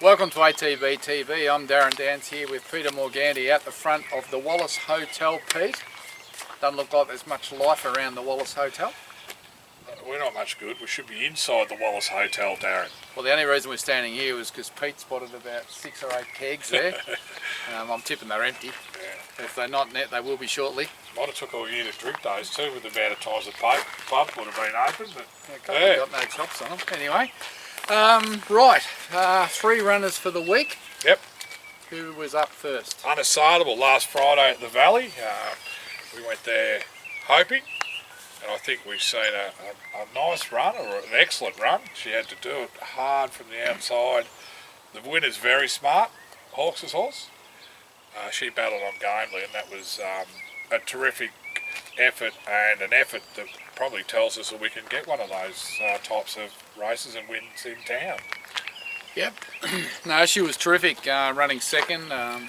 Welcome to ATB TV. I'm Darren Dance here with Peter Morganti out the front of the Wallace Hotel. Pete, doesn't look like there's much life around the Wallace Hotel. We're not much good. We should be inside the Wallace Hotel, Darren. Well, the only reason we're standing here was because Pete spotted about 6 or 8 kegs there. I'm tipping they're empty. Yeah. If they're not net, they will be shortly. Might have took all year to drink those too, with the amount of times the pub would have been open. But yeah, got no chops on them. Anyway. Right, 3 runners for the week. Yep. Who was up first? Unassailable last Friday at the Valley. We went there hoping, and I think we've seen a nice run, or an excellent run. She had to do it hard from the outside. The winner's very smart, Hawks' horse. She battled on gamely, and that was a terrific effort, and an effort that probably tells us that we can get one of those types of races and wins in town. Yep. No, she was terrific, running second. I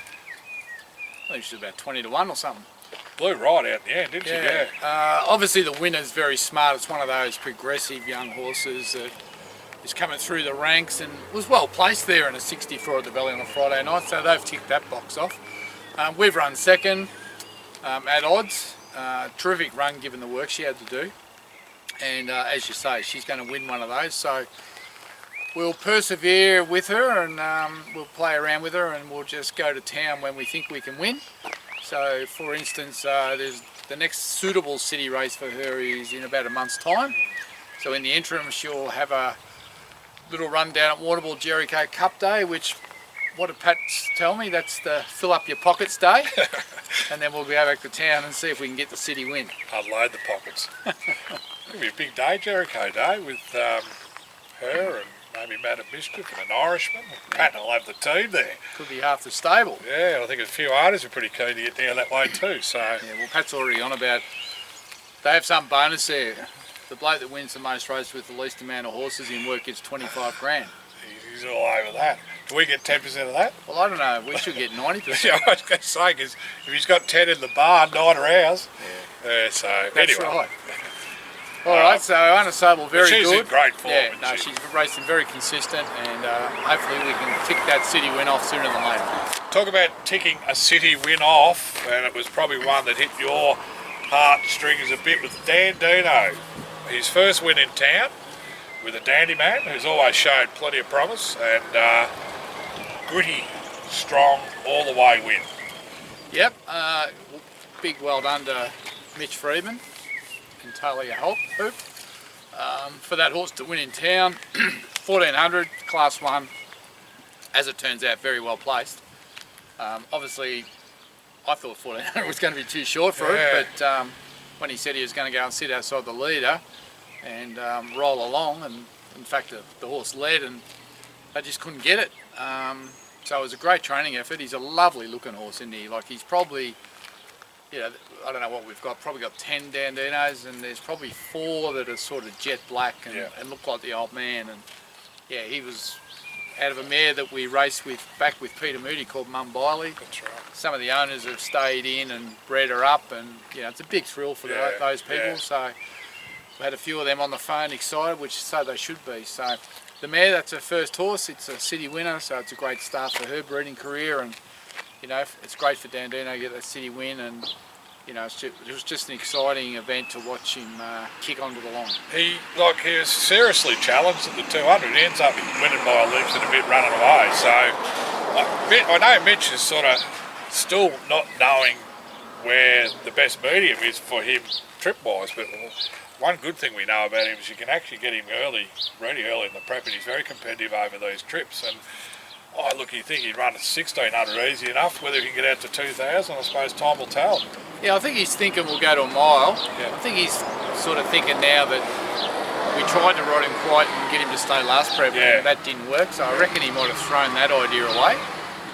think she was about 20 to 1 or something. Blew right out in the end, didn't she? Yeah. Obviously the winner's very smart. It's one of those progressive young horses that is coming through the ranks and was well placed there in a 64 at the Valley on a Friday night, so they've ticked that box off. We've run second at odds. Terrific run given the work she had to do, and as you say, she's going to win one of those, so we'll persevere with her, and we'll play around with her, and we'll just go to town when we think we can win. So for instance, there's the next suitable city race for her is in about a month's time, so in the interim she'll have a little run down at Warrnambool Jericho Cup Day, which, what did Pat tell me, that's the fill up your pockets day. And then we'll go back to town and see if we can get the city win. Unload the pockets. It'll be a big day, Jericho Day, with her and maybe Madam Mischief and an Irishman. Pat will have the team there. Could be half the stable. Yeah, I think a few artists are pretty keen to get down that way too. So yeah, well, Pat's already on about, they have some bonus there. The bloke that wins the most races with the least amount of horses in work gets 25 grand. He's all over that. Do we get 10% of that? Well, I don't know. We should get 90%. Yeah, I was going to say, because if he's got 10 in the barn, 9 are ours. Yeah. So that's anyway. Right. All right, so Unassailable, very she's good. She's in great form. Yeah, no, she's racing very consistent, and hopefully we can tick that city win off sooner than later. Talk about ticking a city win off, and it was probably one that hit your heartstrings a bit with Dan Dino. His first win in town, with a dandy man who's always shown plenty of promise, and gritty, strong, all the way win. Yep, big well done to Mitch Freedman and Talia Hope for that horse to win in town. 1400, class 1, as it turns out, very well placed. Obviously I thought 1400 was going to be too short for it, but when he said he was going to go and sit outside the leader and roll along, and in fact the horse led and they just couldn't get it. So it was a great training effort. He's a lovely looking horse, isn't he? Like, he's probably, you know, I don't know what we've got, probably got 10 Dandinos, and there's probably 4 that are sort of jet black and look like the old man. And yeah, he was out of a mare that we raced with back with Peter Moody called Mumbai. That's right. Some of the owners have stayed in and bred her up, and you know, it's a big thrill for those people. Yeah. So we had a few of them on the phone excited, which so they should be. So the mare, that's her first horse. It's a city winner, so it's a great start for her breeding career, and you know, it's great for Dandino to get that city win, and you know, it was just an exciting event to watch him kick onto the line. He was seriously challenged at the 200. He ends up winning by a length and a bit running away. So I know Mitch is sort of still not knowing where the best medium is for him trip-wise, but one good thing we know about him is you can actually get him really early in the prep, and he's very competitive over these trips. And you think he'd run at 1600 easy enough. Whether he can get out to 2000, I suppose time will tell. Yeah, I think he's thinking we'll go to a mile. Yeah. I think he's sort of thinking now that we tried to ride him quiet and get him to stay last prep, and that didn't work. So I reckon he might have thrown that idea away,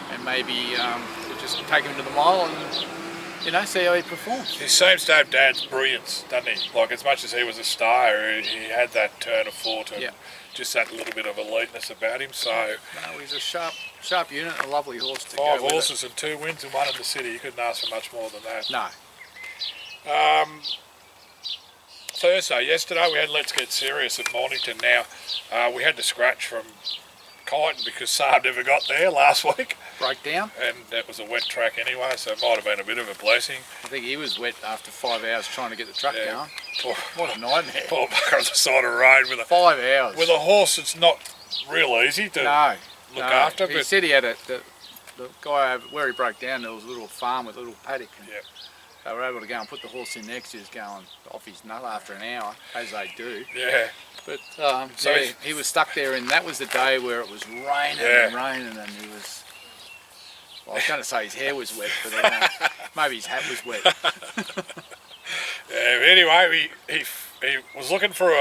and maybe we'll just take him to the mile and, you know, see how he performs. He seems to have Dad's brilliance, doesn't he? Like, as much as he was a star, he had that turn of foot and just that little bit of eliteness about him. So no, he's a sharp unit, a lovely horse to 5 go horses with and 2 wins and 1 in the city. You couldn't ask for much more than that. No. Thursday, yesterday, we had Let's Get Serious at Mornington. Now, we had to scratch from Kyneton because Saab never got there last week. Broke down. And that was a wet track anyway, so it might have been a bit of a blessing. I think he was wet after 5 hours trying to get the truck going. What a nightmare. Poor bugger on the side of the road with 5 hours. With a horse that's not real easy to look after. He said he had the guy over where he broke down, there was a little farm with a little paddock. And they were able to go and put the horse in next. He was going off his nut after an hour, as they do. Yeah. But so he was stuck there, and that was the day where it was raining and raining, and he was. Well, I was going to say his hair was wet, but maybe his hat was wet. Anyway, he was looking for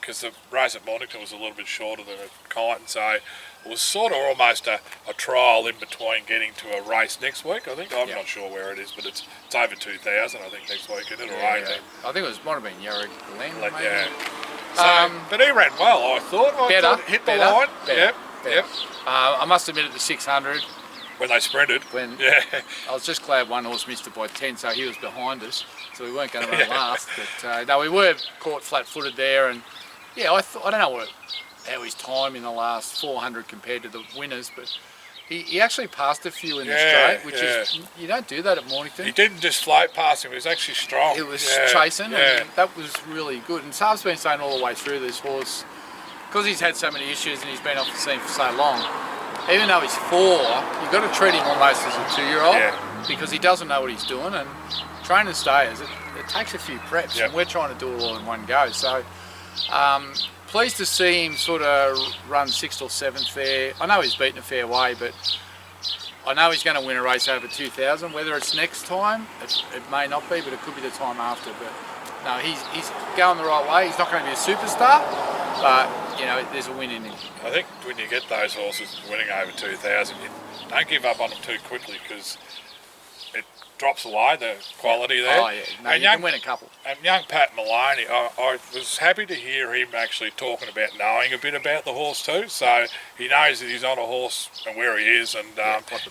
because the race at Mornington was a little bit shorter than at Kyneton, so it was sort of almost a trial in between getting to a race next week. I think I'm not sure where it is, but it's over 2,000. I think next week, and it'll rain. I think it might have been Yarra Glen, maybe. Yeah. So, but he ran well, I thought. I thought hit the line. Yep. I must admit at the 600. When they sprinted. I was just glad one horse missed it by 10, so he was behind us, so we weren't going to run last. But no, we were caught flat-footed there, and I don't know how his time in the last 400 compared to the winners, but he actually passed a few in the straight, which is, you don't do that at Mornington. He didn't just float past him, he was actually strong. He was chasing, and that was really good. And Saab's been saying all the way through this horse, because he's had so many issues and he's been off the scene for so long, even though he's 4, you've got to treat him almost as a 2-year-old because he doesn't know what he's doing, and training stayers, it takes a few preps, and we're trying to do it all in one go. So pleased to see him sort of run 6th or 7th there. I know he's beaten a fair way, but I know he's going to win a race over 2,000. Whether it's next time, it may not be, but it could be the time after. But no, he's going the right way. He's not going to be a superstar, but there's a win in him. I think when you get those horses winning over 2,000, you don't give up on them too quickly because it drops away the quality there. Oh yeah, no, you can win a couple. And young Pat Maloney, I was happy to hear him actually talking about knowing a bit about the horse too. So he knows that he's on a horse and where he is, and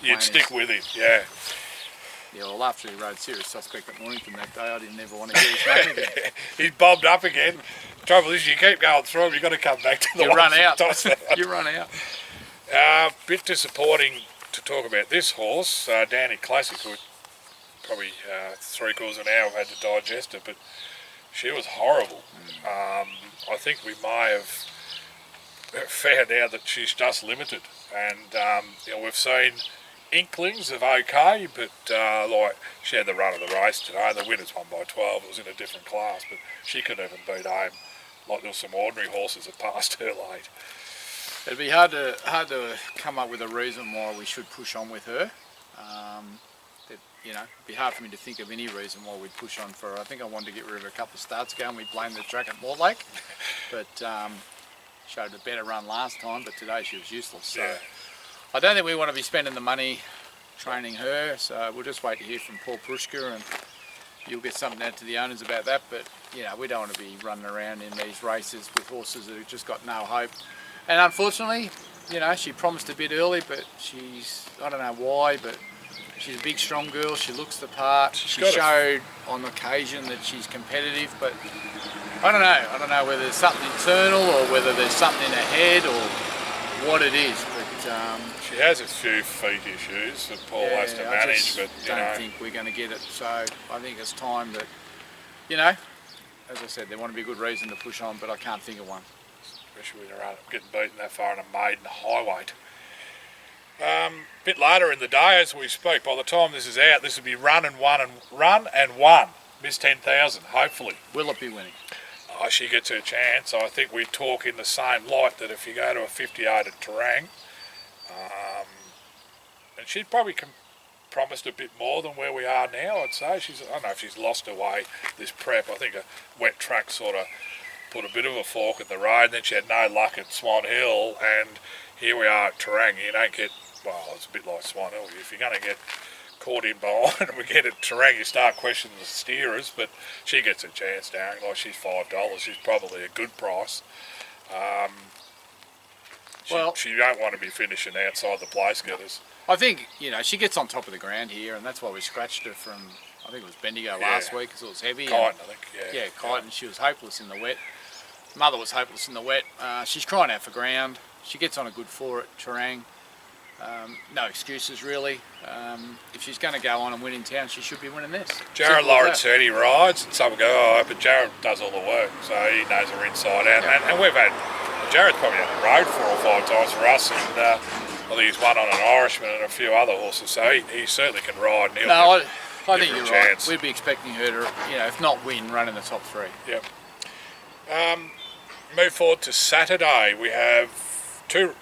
you'd stick with him. Yeah. Yeah, well, after he rode Serious Suspect at Mornington that day, I didn't ever want to get his name again. He's bobbed up again. Trouble is, you keep going through him, you've got to come back to the You run out. You run out. Bit disappointing to talk about this horse, Danny Classic, who probably 3/4 of an hour I've had to digest it, but she was horrible. I think we may have found out that she's just limited, and we've seen inklings of okay, but like she had the run of the race today. The winners won by 12. It was in a different class, but she couldn't even beat home. Like there were some ordinary horses that passed her late. It'd be hard to come up with a reason why we should push on with her. It'd be hard for me to think of any reason why we'd push on for her. I think I wanted to get rid of her a couple of starts ago and we blamed the track at Mortlake, but showed a better run last time, but today she was useless. So I don't think we want to be spending the money training her, so we'll just wait to hear from Paul Prushka, and you'll get something out to the owners about that. But we don't want to be running around in these races with horses that have just got no hope. And unfortunately, she promised a bit early, but I don't know why, but she's a big, strong girl. She looks the part. She showed on occasion that she's competitive, but I don't know. I don't know whether there's something internal or whether there's something in her head or what it is. But she has a few feet issues that Paul has to manage. But I don't think we're going to get it. So I think it's time that, as I said, there want to be a good reason to push on, but I can't think of one. Especially when you're getting beaten that far in a maiden high weight. Bit later in the day, as we speak, by the time this is out, this will be run and one. Miss 10,000, hopefully. Will it be winning? Oh, she gets her chance. I think we talk in the same light that if you go to a 58 at Terang, and she probably promised a bit more than where we are now, I'd say. I don't know if she's lost her way this prep. I think a wet track sort of put a bit of a fork in the road, and then she had no luck at Swan Hill, and here we are at Terang. You don't get, it's a bit like Swan Hill. If you're going to get caught in behind and we get at Terang, you start questioning the steerers, but she gets a chance, Darren. Like, she's $5. She's probably a good price. She don't want to be finishing outside the place getters. I think, she gets on top of the ground here, and that's why we scratched her from, I think it was Bendigo last week because it was heavy. Kyneton, I think, Kyneton. She was hopeless in the wet. Mother was hopeless in the wet. She's crying out for ground. she gets on a good 4 at Terang. No excuses really. If she's going to go on and win in town, she should be winning this. Jared Simple as Lawrence said he rides, and some go, oh, but Jared does all the work, so he knows her inside out. Yeah. And we've had, Jared's probably had the road 4 or 5 times for us, and I think he's won on an Irishman and a few other horses, so he certainly can ride. And I think you're chance. right. We'd be expecting her to, if not win, run in the top 3. Yep. Move forward to Saturday. We have two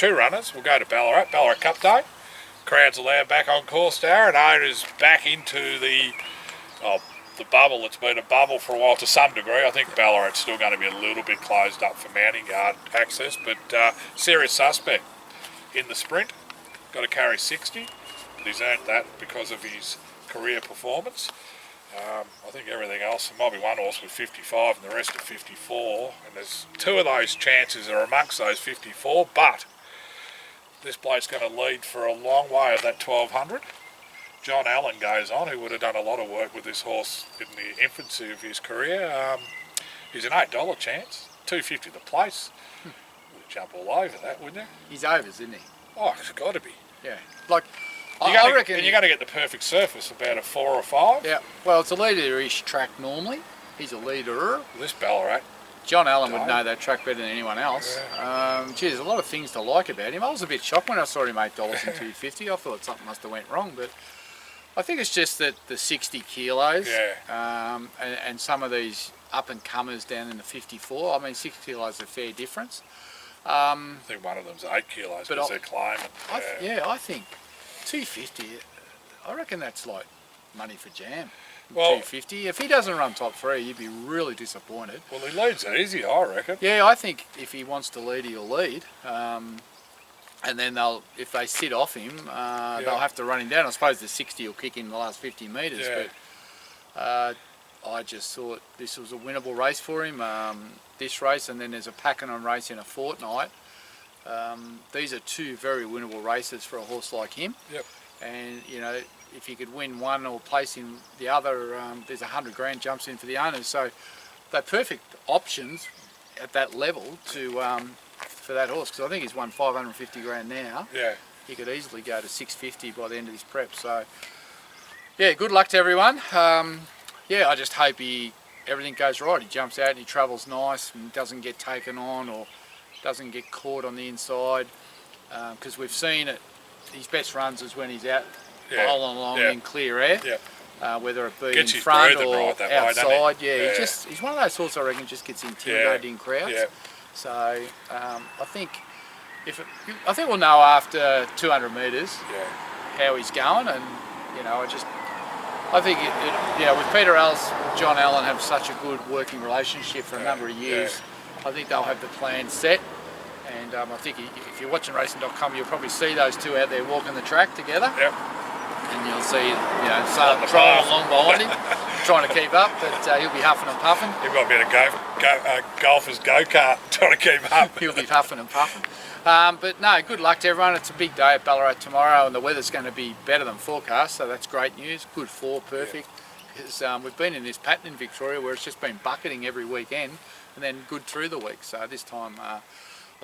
runners. We'll go to Ballarat Cup Day. Crowds allowed back on course, Darren. Owners back into the bubble. It's been a bubble for a while to some degree. I think Ballarat's still going to be a little bit closed up for mounting guard access, but serious suspect in the sprint. Got to carry 60, but he's earned that because of his career performance. I think everything else, there might be one horse with 55 and the rest are 54, and there's 2 of those chances are amongst those 54, but this bloke's going to lead for a long way of that 1200. John Allen goes on, who would have done a lot of work with this horse in the infancy of his career. He's an $8 chance, $2.50 the place. Would jump all over that, wouldn't you? He's overs, isn't he? Oh, it's got to be. Yeah. Like, I reckon. And you're going to get the perfect surface, about a 4 or 5. Yeah. Well, it's a leader-ish track normally. He's a leader. This Ballarat. John Allen would know that track better than anyone else. Yeah. There's a lot of things to like about him. I was a bit shocked when I saw him $8 and $2.50. I thought something must have went wrong, but I think it's just that the 60 kilos and some of these up-and-comers down in the 54. I mean, 6 kilos is a fair difference. I think one of them's 8 kilos because they're climbing. I think 250. I reckon that's like money for jam. Well, 250. If he doesn't run top 3, you'd be really disappointed. Well, he leads easy, I reckon. Yeah, I think if he wants to lead, he'll lead. And then if they sit off him, they'll have to run him down. I suppose the 60 will kick in the last 50 metres, but I just thought this was a winnable race for him. This race, and then there's a Pakenham race in a fortnight. These are 2 very winnable races for a horse like him. Yep. And if you could win one or place in the other, there's $100,000 jumps in for the owners. So they're perfect options at that level for that horse, because I think he's won $550,000 now. Yeah. He could easily go to $650 by the end of his prep. So yeah, good luck to everyone. I just hope everything goes right. He jumps out and he travels nice and doesn't get taken on or doesn't get caught on the inside, because we've seen it. His best runs is when he's out bowling along in clear air, whether it be gets in front or right that outside. Way, he's one of those horses I reckon just gets intimidated in crowds. Yeah. So I think we'll know after 200 metres how he's going, and I think with Peter Ellis, John Allen have such a good working relationship for a number of years. I think they'll have the plan set, and I think if you're watching racing.com, you'll probably see those 2 out there walking the track together. Yep. And you'll see, trolling along behind him, trying to keep up, but he'll be huffing and puffing. You've got a bit of golfer's go-kart trying to keep up. He'll be huffing and puffing. But no, good luck to everyone. It's a big day at Ballarat tomorrow, and the weather's going to be better than forecast, so that's great news. Good 4, perfect. Because we've been in this pattern in Victoria where it's just been bucketing every weekend, and then good through the week. So this time, I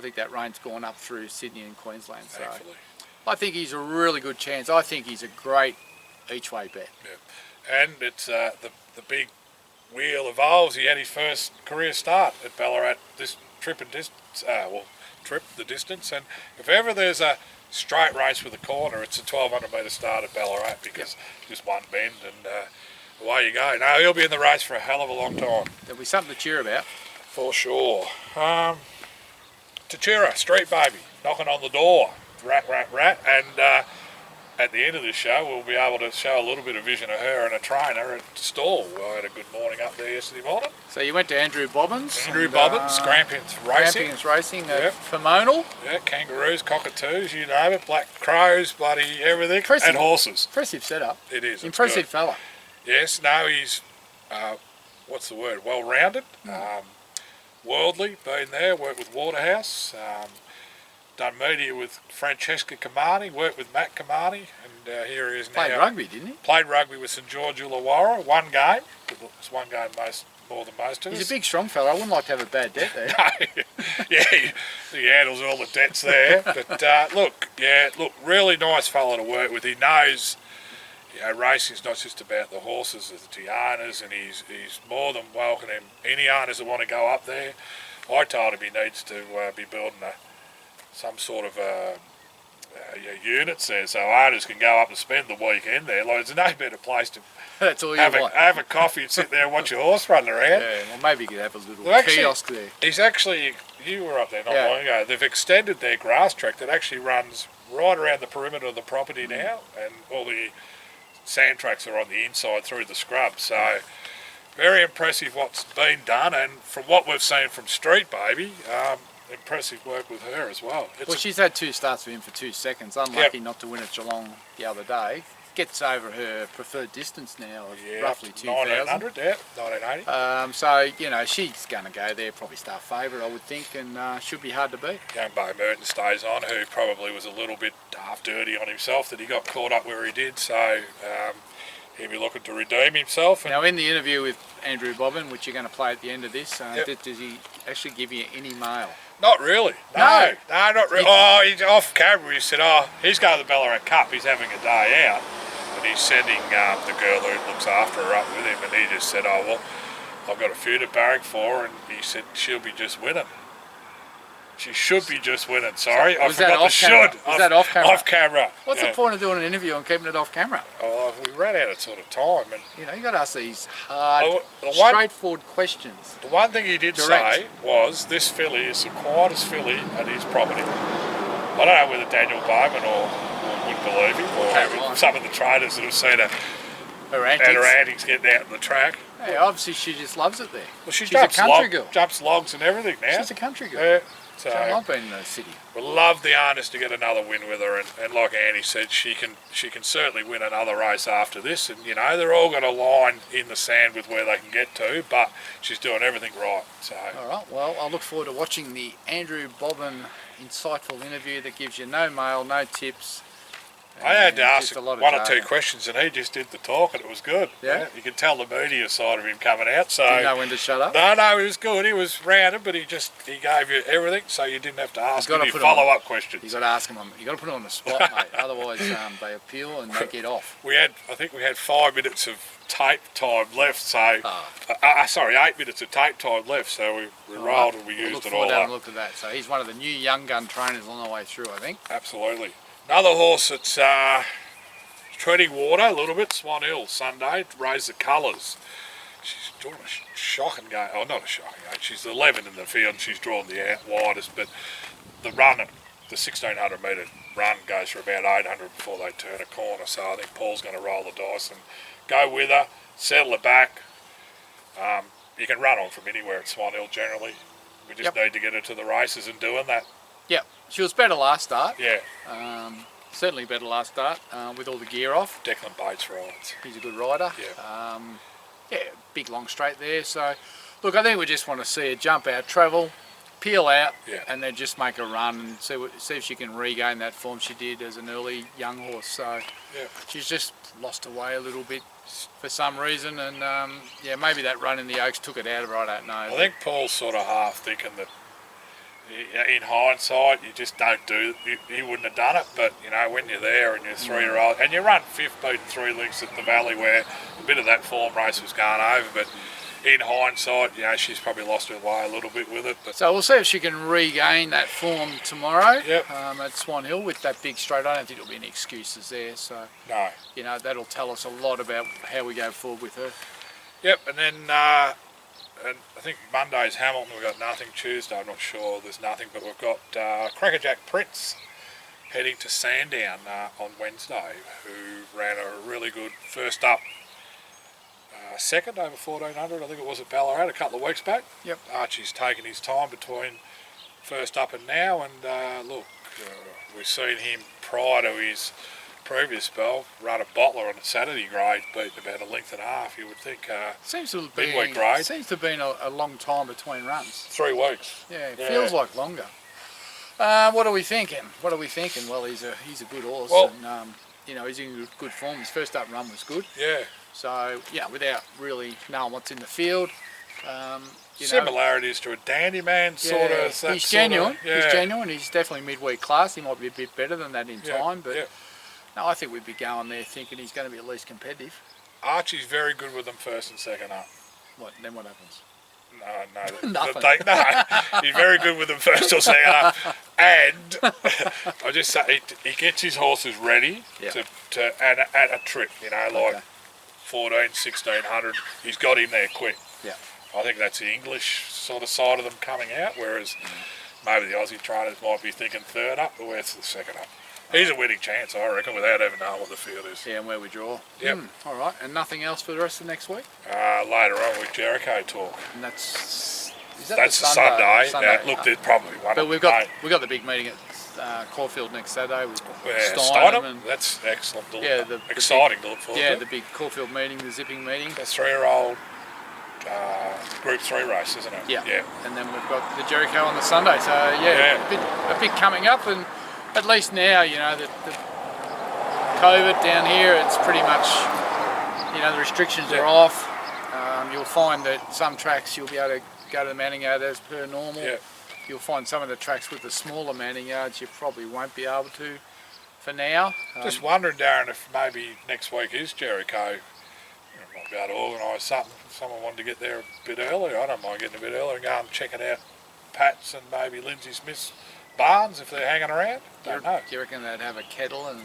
think that rain's gone up through Sydney and Queensland. Thankfully. So I think he's a really good chance. I think he's a great each-way bet. Yeah. And it's the big wheel evolves. He had his first career start at Ballarat this trip and distance. The distance, and if ever there's a straight race with a corner, it's a 1200 metre start at Ballarat, because just one bend and away you go. No, he'll be in the race for a hell of a long time. There'll be something to cheer about. For sure. Tachira, Street Baby, knocking on the door. Rat, and at the end of this show, we'll be able to show a little bit of vision of her and a trainer at the stall. I had a good morning up there yesterday morning. So you went to Andrew Bobbins. Grampians Racing. Grampians Racing, Femonal. Yeah, kangaroos, cockatoos, you name it, black crows, bloody everything, and horses. Impressive setup. It is. Impressive fella. Yes, no, he's, what's the word, well-rounded, worldly, been there, worked with Waterhouse, done media with Francesca Kamani, worked with Matt Kamani, and here he is now. Played rugby, didn't he? Played rugby with St George Illawarra, one game. It's one game more than most of us. He's a big, strong fella. I wouldn't like to have a bad debt there. Yeah, he handles all the debts there. But look, really nice fella to work with. He knows, racing's not just about the horses, it's the owners, and he's more than welcoming any owners that want to go up there. I told him he needs to be building some sort of units there, so owners can go up and spend the weekend there. Like, there's no better place to That's all you have a coffee and sit there and watch your horse run around. Yeah, well, maybe you could have a little kiosk there. He's actually, you were up there not long ago, they've extended their grass track that actually runs right around the perimeter of the property now, and all the sand tracks are on the inside through the scrub. So very impressive what's been done, and from what we've seen from Street Baby, impressive work with her as well. She's had 2 starts with him for 2 seconds. Unlucky not to win at Geelong the other day. Gets over her preferred distance now of roughly 2,000. 1900, 1980. So, she's going to go there, probably start favourite, I would think, and should be hard to beat. Young Bo Merton stays on, who probably was a little bit half dirty on himself that he got caught up where he did, so he'll be looking to redeem himself. Now, in the interview with Andrew Bobbin, which you're going to play at the end of this, does he actually give you any mail? Not really. No, not really. He's off camera. He said, he's going to the Ballarat Cup. He's having a day out. And he's sending the girl who looks after her up with him. And he just said, I've got a few to barrack for her. And he said, she'll be just winning. She should be just winning. Sorry, I forgot the should. Was that off camera? Off camera. What's the point of doing an interview and keeping it off camera? Oh, we ran out of sort of time. And you got to ask these hard, straightforward questions. The one thing he did say was this filly is the quietest filly at his property. I don't know whether Daniel Bowman or would believe him, or some of the traders that have seen her antics getting out on the track. Hey, obviously she just loves it there. Well, she's a country girl. Jumps logs and everything now. She's a country girl. So I've been in the city. We'd love the owners to get another win with her, and like Andy said, she can certainly win another race after this. And they're all got a line in the sand with where they can get to, but she's doing everything right. So all right. Well, I look forward to watching the Andrew Bobbin insightful interview that gives you no mail, no tips. I had to ask one or two questions, and he just did the talk, and it was good. Yeah? You could tell the media side of him coming out. So didn't know when to shut up? No, he was good. He was rounded, but he gave you everything, so you didn't have to ask any follow-up questions. You got to ask him. You got to put him on the spot, mate. Otherwise, they appeal and they get off. I think we had 5 minutes of tape time left. So, 8 minutes of tape time left. So we rolled and we used it all up. Look at that. So he's one of the new young gun trainers on the way through, I think. Absolutely. Another horse that's treading water a little bit, Swan Hill, Sunday, raised the colours. She's drawn a shocking game. Oh, not a shocking game. She's 11 in the field and she's drawn the widest, but the run, the 1,600 metre run goes for about 800 before they turn a corner, so I think Paul's going to roll the dice and go with her, settle her back. You can run on from anywhere at Swan Hill generally. We just need to get her to the races and doing that. Yep. She was better last start. Yeah. Certainly better last start with all the gear off. Declan Bates rides. He's a good rider. Yeah. Big long straight there. So, look, I think we just want to see her jump out, travel, peel out, and then just make a run and see if she can regain that form she did as an early young horse. So, she's just lost her way a little bit for some reason, and maybe that run in the Oaks took it out of her. I don't know. I think Paul's sort of half thinking that in hindsight, you just don't do it. He wouldn't have done it, but when you're there and you're a 3-year-old and you run 5th, beating 3 lengths at the Valley, where a bit of that form race was going over, but in hindsight, she's probably lost her way a little bit with it. But so we'll see if she can regain that form tomorrow. Yep. At Swan Hill with that big straight. I don't think there'll be any excuses there. So no, that'll tell us a lot about how we go forward with her. Yep, and then. And I think Monday's Hamilton, we've got nothing. Tuesday, I'm not sure, there's nothing, but we've got Crackerjack Prince heading to Sandown on Wednesday, who ran a really good first up, second over 1,400, I think it was at Ballarat a couple of weeks back. Yep. Archie's taken his time between first up and now, and we've seen him prior to his previous spell run a bottler on a Saturday grade, beating about 1.5 lengths. You would think seems to be midweek grade. Seems to have been a long time between runs. 3 weeks. Yeah, it feels like longer. What are we thinking? Well, he's a good horse, and he's in good form. His first up run was good. Yeah. So without really knowing what's in the field, You know, Similarities to a Dandy Man sort of. he's genuine. He's genuine. He's definitely midweek class. He might be a bit better than that in time, but no, I think we'd be going there thinking he's going to be at least competitive. Archie's very good with them first and second up. Then what happens? No, Nothing. He's very good with them first or second up. And I just say he gets his horses ready to at a trip, you know, like 14, 1600. He's got him there quick. Yeah. I think that's the English sort of side of them coming out, whereas maybe the Aussie trainers might be thinking third up, but where's the second up? He's a winning chance, I reckon, without even knowing what the field is. Yeah, and where we draw. Yep. All right, and nothing else for the rest of next week? Later on with Jericho talk. And that's the Sunday. Look, there's probably one. But we've got the big meeting at Caulfield next Saturday with Steinem. and That's excellent. exciting to look forward to. Yeah, the big Caulfield meeting, the zipping meeting. The 3-year-old Group 3 race, isn't it? Yeah. And then we've got the Jericho on the Sunday. So a bit coming up, and at least now, you know, the COVID down here, it's pretty much, you know, the restrictions are off. You'll find that some tracks you'll be able to go to the manning yard as per normal. Yeah. You'll find some of the tracks with the smaller manning yards you probably won't be able to for now. Just wondering, Darren, if maybe next week is Jericho. You might be able to organise something. If someone wanted to get there a bit earlier, I don't mind getting a bit earlier and go and checking out Pat's and maybe Lindsay Smith's barns if they're hanging around. Don't know. Do you reckon they'd have a kettle and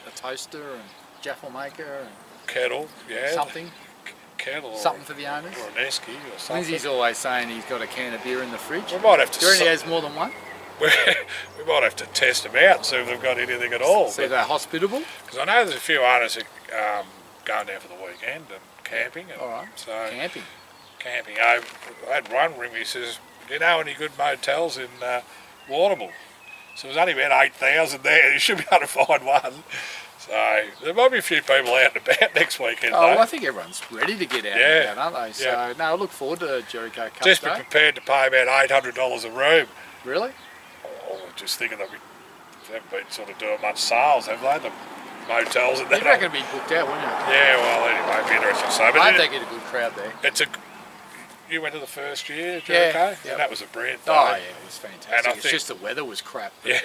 a toaster and jaffle maker and kettle? Yeah. Something. Kettle. Something for the owners. Or an esky or something. Lindsay's always saying he's got a can of beer in the fridge. We might have to. Do you reckon he has more than one? We might have to test them out and see if they've got anything at all. See if they're hospitable. Because I know there's a few owners that going down for the weekend and camping. And all right. So camping. I had one ring me. He says, "Do you know any good motels in Warrnambool?" So there's only about 8,000 there. You should be able to find one. So there might be a few people out and about next weekend. Well, I think everyone's ready to get out and about, aren't they? So no, I look forward to Jericho Cup Just Day. be prepared to pay about $800 a room. Really? Oh, just thinking that they haven't been sort of doing much sales, have they? The motels and that. You'd reckon it'd be booked out, wouldn't you? Yeah, well, anyway, it'd be interesting to say. I hope they get a good crowd there. You went to the first year, Jericho? Yeah. And that was a brilliant day. Oh, yeah, it was fantastic. And It's just the weather was crap. Yeah.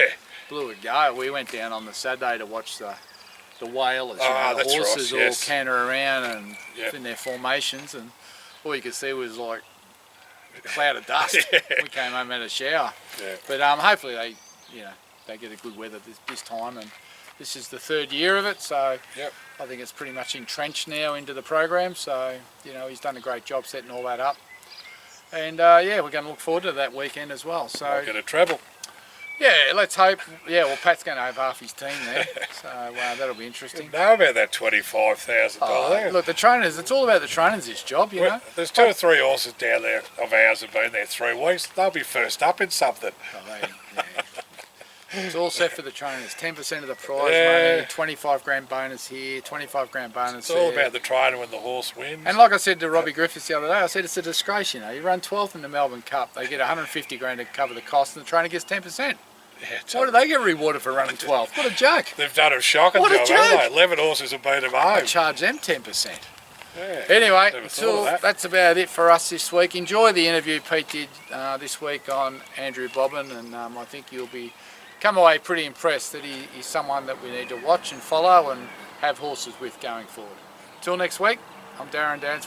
Blew a go. We went down on the Saturday to watch the whalers. Oh, the horses all yes. canter around and in their formations, and all you could see was like a cloud of dust. We came home and had a shower. Yeah. But hopefully they get a good weather this time, and this is the third year of it, so I think it's pretty much entrenched now into the program. So he's done a great job setting all that up, and we're going to look forward to that weekend as well. So get a treble. Yeah, let's hope. Yeah, well, Pat's going to have half his team there, so that'll be interesting. Know about that $25,000. Look, the trainers. It's all about the trainers. This job, you know. There's 2 or 3 horses down there of ours have been there 3 weeks. They'll be first up in something. It's all set for the trainers. 10% of the prize money, 25 grand bonus here, 25 grand bonus there. It's all about the trainer when the horse wins. And like I said to Robbie Griffiths the other day, I said it's a disgrace. You run 12th in the Melbourne Cup, they get 150 grand to cover the cost, and the trainer gets 10%. Why do they get rewarded for running 12th? What a joke! They've done a shocking job, haven't they? 11 horses have beat them home. I charge them 10%. Yeah, anyway, that's about it for us this week. Enjoy the interview Pete did this week on Andrew Bobbin, and I think you'll come away pretty impressed that he's someone that we need to watch and follow and have horses with going forward. Till next week, I'm Darren Dance.